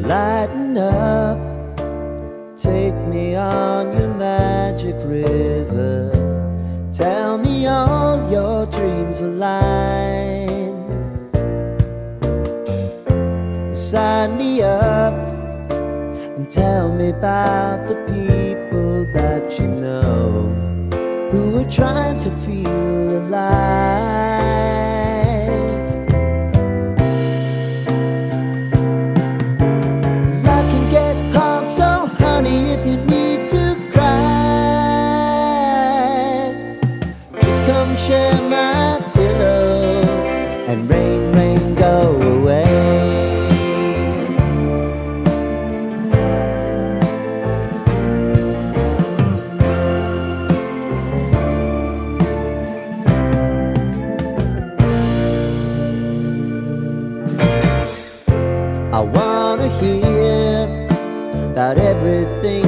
Lighten up, take me on your magic river. Tell me all your dreams align. Sign me up and tell me about the people that you know who are trying to feel alive. Life can get hard, so honey, if you need to cry, just come share my pillow and rain, rain, go away. I wanna hear about everything